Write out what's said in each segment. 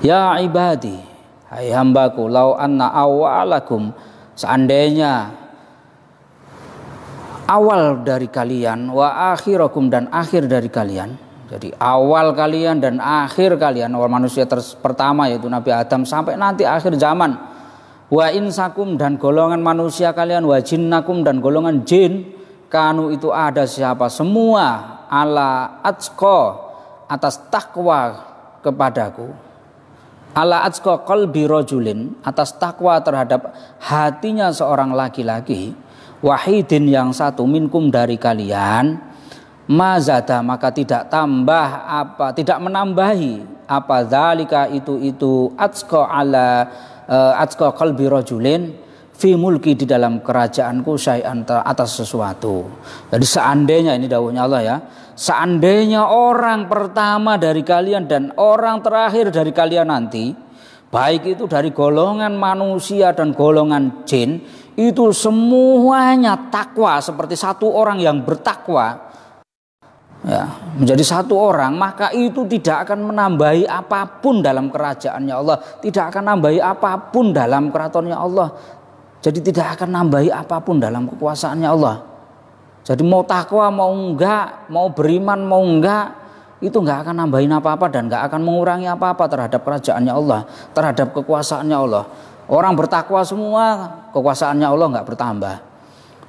Ya ibadi, hai hambaku, lau anna awalakum, seandainya awal dari kalian, wa akhirakum, dan akhir dari kalian. Jadi awal kalian dan akhir kalian, awal manusia pertama yaitu Nabi Adam sampai nanti akhir zaman. Wa insakum, dan golongan manusia kalian, wa jinnakum, dan golongan jin, kanu itu ada siapa semua, ala atqa, atas takwa kepadaku, ala atqa qalbi rajulin, atas takwa terhadap hatinya seorang laki-laki, wahidin, yang satu, minkum, dari kalian, mazada, maka tidak tambah apa, tidak menambahi apa, dzalika itu atqa ala atqa qalbi rajulin fi mulki, di dalam kerajaanku, syai'an, atas sesuatu. Jadi seandainya, ini dawuhnya Allah ya, seandainya orang pertama dari kalian dan orang terakhir dari kalian nanti, baik itu dari golongan manusia dan golongan jin, itu semuanya takwa seperti satu orang yang bertakwa, ya, menjadi satu orang, maka itu tidak akan menambahi apapun dalam kerajaannya Allah, tidak akan menambahi apapun dalam keratonnya Allah. Jadi tidak akan nambahi apapun dalam kekuasaannya Allah. Jadi mau takwa mau enggak, mau beriman mau enggak, itu enggak akan nambahin apa-apa dan enggak akan mengurangi apa-apa terhadap kerajaannya Allah, terhadap kekuasaannya Allah. Orang bertakwa semua, kekuasaannya Allah enggak bertambah.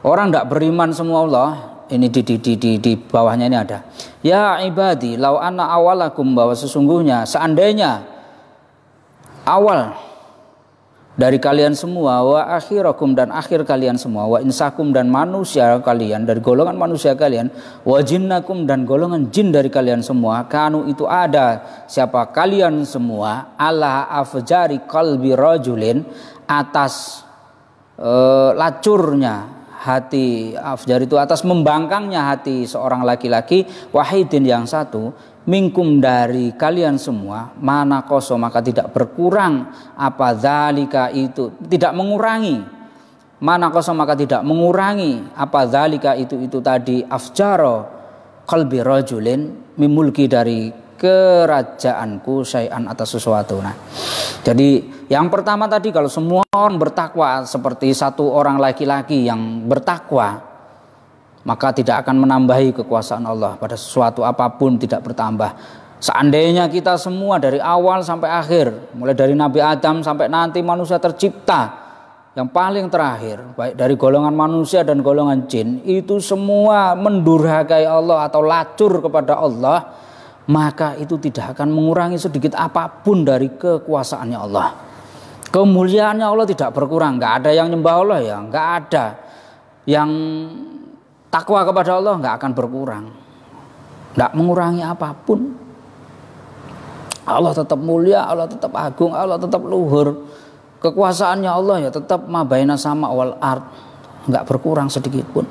Orang enggak beriman semua Allah, ini di bawahnya ini ada. Ya ibadi, lau anna awalakum, bahwa sesungguhnya seandainya awal dari kalian semua, wa akhirakum, dan akhir kalian semua, wa insakum, dan manusia kalian dari golongan manusia kalian, wa jinnakum, dan golongan jin dari kalian semua, kanu itu ada siapa kalian semua, ala afjari qalbi rajulin, atas lacurnya hati, afjar itu atas membangkangnya hati seorang laki-laki, wahidin, yang satu, minkum, dari kalian semua, mana koso, maka tidak berkurang apa, dzalika itu tidak mengurangi, mana koso, maka tidak mengurangi apa, dzalika itu tadi, afjaro qalbi rajulin, mimulki, dari kerajaanku, syai'an, atas sesuatu. Nah, jadi yang pertama tadi, kalau semua orang bertakwa seperti satu orang laki-laki yang bertakwa, maka tidak akan menambahi kekuasaan Allah pada sesuatu apapun, tidak bertambah. Seandainya kita semua dari awal sampai akhir, mulai dari Nabi Adam sampai nanti manusia tercipta yang paling terakhir, baik dari golongan manusia dan golongan jin, itu semua mendurhakai Allah atau lacur kepada Allah, maka itu tidak akan mengurangi sedikit apapun dari kekuasaannya Allah. Kemuliaannya Allah tidak berkurang, nggak ada yang nyembah Allah ya, nggak ada yang takwa kepada Allah, nggak akan berkurang, nggak mengurangi apapun. Allah tetap mulia, Allah tetap agung, Allah tetap luhur. Kekuasaannya Allah ya tetap ma baina sama wal ard, nggak berkurang sedikit pun.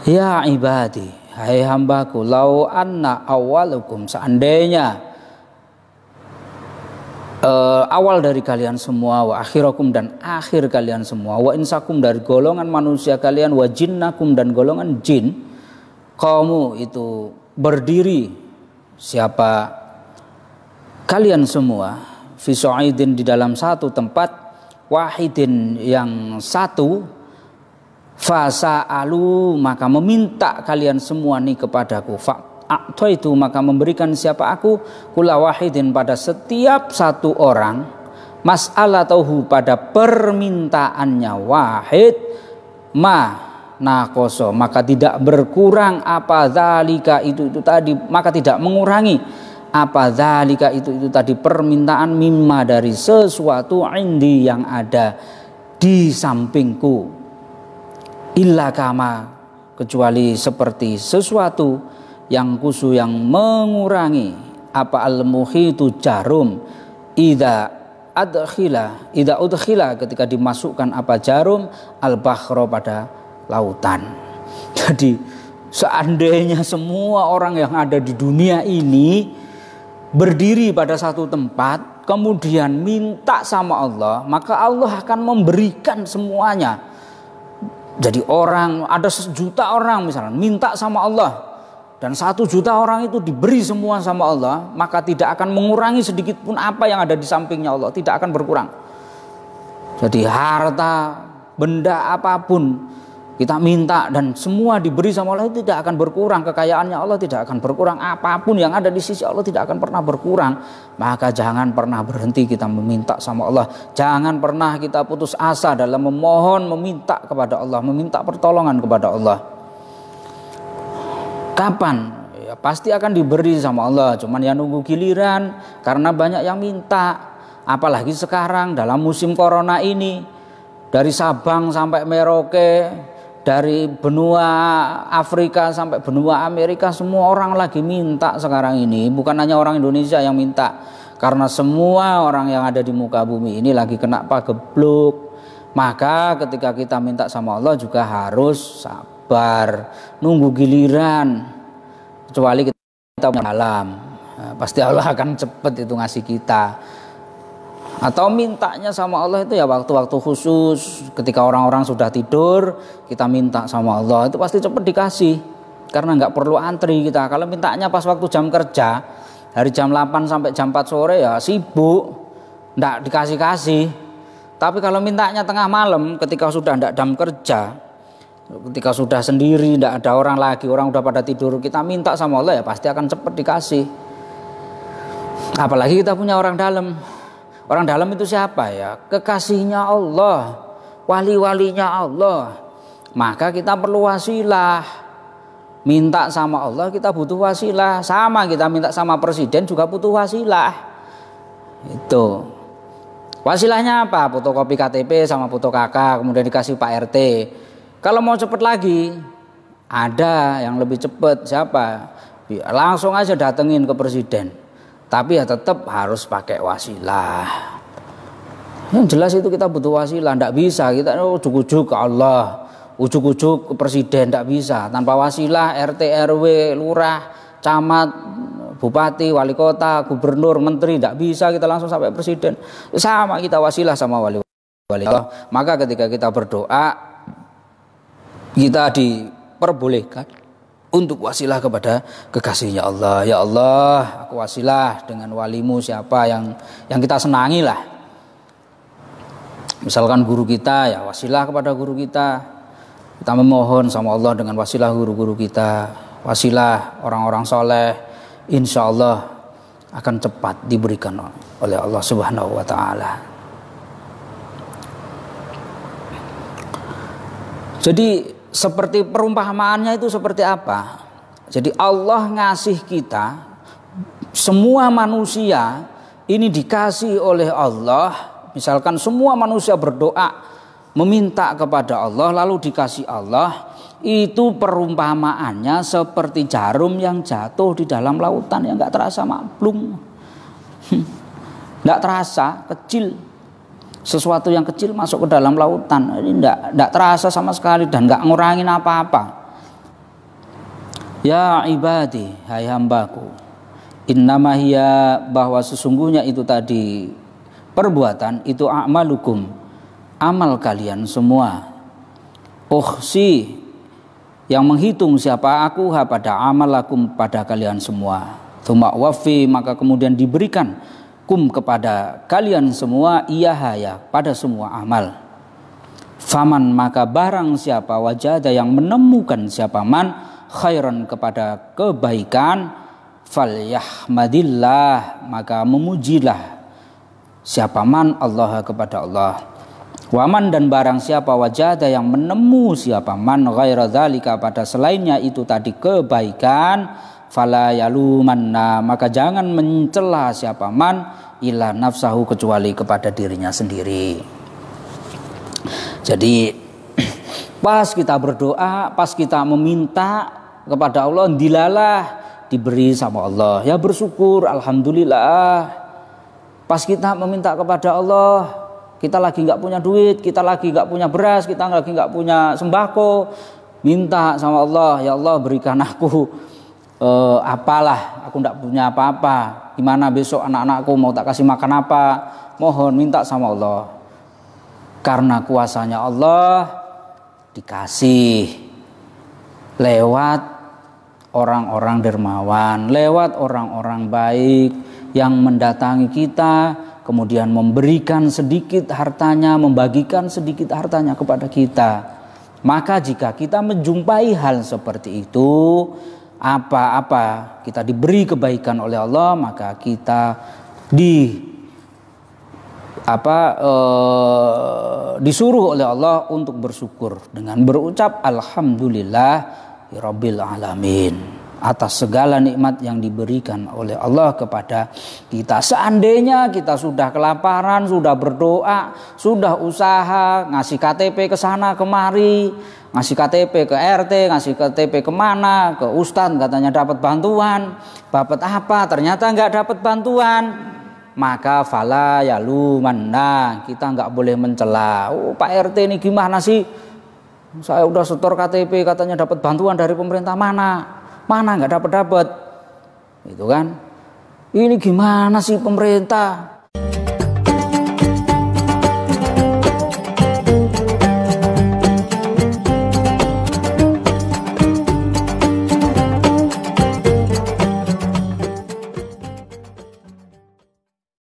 Ya ibadi, hai hambaku, lau anna awalukum, seandainya awal dari kalian semua, wa akhirakum, dan akhir kalian semua, wa insakum, dari golongan manusia kalian, wa jinnakum, dan golongan jin, kamu itu berdiri siapa kalian semua, fi su'idin, di dalam satu tempat, wahidin, yang satu, fasa'alu, maka meminta kalian semua nih kepadaku, itu maka memberikan siapa aku, kula wahidin, pada setiap satu orang, mas'alatahu, pada permintaannya, wahid, nakoso, maka tidak berkurang apa, dzalika itu tadi, maka tidak mengurangi apa, dzalika itu tadi, permintaan, mimma, dari sesuatu, indi, yang ada di sampingku, illa kama, kecuali seperti sesuatu yang kusu, yang mengurangi apa, al-muhitu jarum, idza udkhila, ketika dimasukkan apa, jarum, al-bakhra, pada lautan. Jadi seandainya semua orang yang ada di dunia ini berdiri pada satu tempat, kemudian minta sama Allah, maka Allah akan memberikan semuanya. Jadi orang, ada 1 juta orang misalnya minta sama Allah, dan 1 juta orang itu diberi semua sama Allah, maka tidak akan mengurangi sedikit pun apa yang ada di sampingnya Allah, tidak akan berkurang. Jadi harta, benda apapun kita minta dan semua diberi sama Allah, itu tidak akan berkurang. Kekayaannya Allah tidak akan berkurang. Apapun yang ada di sisi Allah tidak akan pernah berkurang. Maka jangan pernah berhenti kita meminta sama Allah. Jangan pernah kita putus asa dalam memohon, meminta kepada Allah, meminta pertolongan kepada Allah. Kapan? Ya, pasti akan diberi sama Allah. Cuman ya nunggu giliran, karena banyak yang minta. Apalagi sekarang dalam musim corona ini, dari Sabang sampai Merauke, dari benua Afrika sampai benua Amerika, semua orang lagi minta sekarang ini. Bukan hanya orang Indonesia yang minta, karena semua orang yang ada di muka bumi ini lagi kena pagebluk. Maka ketika kita minta sama Allah juga harus sabar, nunggu giliran. Kecuali kita punya alam, pasti Allah akan cepat itu ngasih kita. Atau mintanya sama Allah itu ya waktu-waktu khusus, ketika orang-orang sudah tidur, kita minta sama Allah, itu pasti cepat dikasih, karena nggak perlu antri kita. Kalau mintanya pas waktu jam kerja, dari jam 8 sampai jam 4 sore ya sibuk, nggak dikasih-kasih. Tapi kalau mintanya tengah malam, ketika sudah nggak jam kerja, ketika sudah sendiri, nggak ada orang lagi, orang udah pada tidur, kita minta sama Allah ya pasti akan cepat dikasih. Apalagi kita punya orang dalam. Orang dalam itu siapa ya? Kekasihnya Allah, wali-walinya Allah. Maka kita perlu wasilah. Minta sama Allah kita butuh wasilah. Sama kita minta sama presiden juga butuh wasilah. Itu. Wasilahnya apa? Fotokopi KTP sama foto KK, kemudian dikasih Pak RT. Kalau mau cepat lagi, ada yang lebih cepat. Siapa? Langsung aja datengin ke presiden. Tapi ya tetap harus pakai wasilah. Yang jelas itu kita butuh wasilah. Tidak bisa kita ujuk-ujuk ke Allah, ujuk-ujuk ke presiden, tidak bisa. Tanpa wasilah RT, RW, lurah, camat, bupati, wali kota, gubernur, menteri, tidak bisa kita langsung sampai presiden. Sama kita wasilah sama wali Allah. Maka ketika kita berdoa, kita diperbolehkan untuk wasilah kepada kekasihnya Allah. Ya Allah, aku wasilah dengan walimu siapa yang kita senangi lah. Misalkan guru kita, ya wasilah kepada guru kita. Kita memohon sama Allah dengan wasilah guru-guru kita, wasilah orang-orang soleh. Insya Allah akan cepat diberikan oleh Allah Subhanahu wa Ta'ala. Jadi seperti perumpamaannya itu seperti apa? Jadi Allah ngasih kita, semua manusia ini dikasih oleh Allah. Misalkan semua manusia berdoa meminta kepada Allah lalu dikasih Allah, itu perumpamaannya seperti jarum yang jatuh di dalam lautan yang nggak terasa mablung, nggak terasa kecil. Sesuatu yang kecil masuk ke dalam lautan ini tidak terasa sama sekali dan nggak ngurangin apa-apa. Ya ibadi, hai hambaku, innama hiya, bahwa sesungguhnya itu tadi perbuatan itu a'malukum, amal kalian semua. Uhsi, yang menghitung siapa aku pada amalakum, pada kalian semua. Tsumma wafi, maka kemudian diberikan kum, kepada kalian semua, iyahaya, pada semua amal. Faman, maka barang siapa, wajada, yang menemukan siapa, man khairan, kepada kebaikan, falyahmadillah, maka memujilah siapa man Allah, kepada Allah. Waman, dan barang siapa, wajada, yang menemu siapa, man ghaira dzalika, pada selainnya itu tadi kebaikan, fala yalumanna, maka jangan mencela siapa man illa nafsahu, kecuali kepada dirinya sendiri. Jadi pas kita berdoa, pas kita meminta kepada Allah, dilalah diberi sama Allah, ya bersyukur, alhamdulillah. Pas kita meminta kepada Allah, kita lagi nggak punya duit, kita lagi nggak punya beras, kita lagi nggak punya sembako, minta sama Allah, ya Allah berikan aku apalah, aku tidak punya apa-apa, gimana besok anak-anakku mau tak kasih makan apa, mohon minta sama Allah. Karena kuasanya Allah dikasih lewat orang-orang dermawan, lewat orang-orang baik yang mendatangi kita, kemudian memberikan sedikit hartanya, membagikan sedikit hartanya kepada kita. Maka jika kita menjumpai hal seperti itu, apa-apa kita diberi kebaikan oleh Allah, maka kita disuruh oleh Allah untuk bersyukur dengan berucap alhamdulillah Rabbil alamin atas segala nikmat yang diberikan oleh Allah kepada kita. Seandainya kita sudah kelaparan, sudah berdoa, sudah usaha ngasih KTP ke sana kemari, ngasih KTP ke RT, ngasih KTP kemana, ke Ustadz katanya dapat bantuan, dapat apa, ternyata nggak dapat bantuan, maka fala yalumanna, kita nggak boleh mencela. Oh, Pak RT ini gimana sih? Saya udah setor KTP katanya dapat bantuan dari pemerintah, mana nggak dapat, itu kan? Ini gimana sih pemerintah?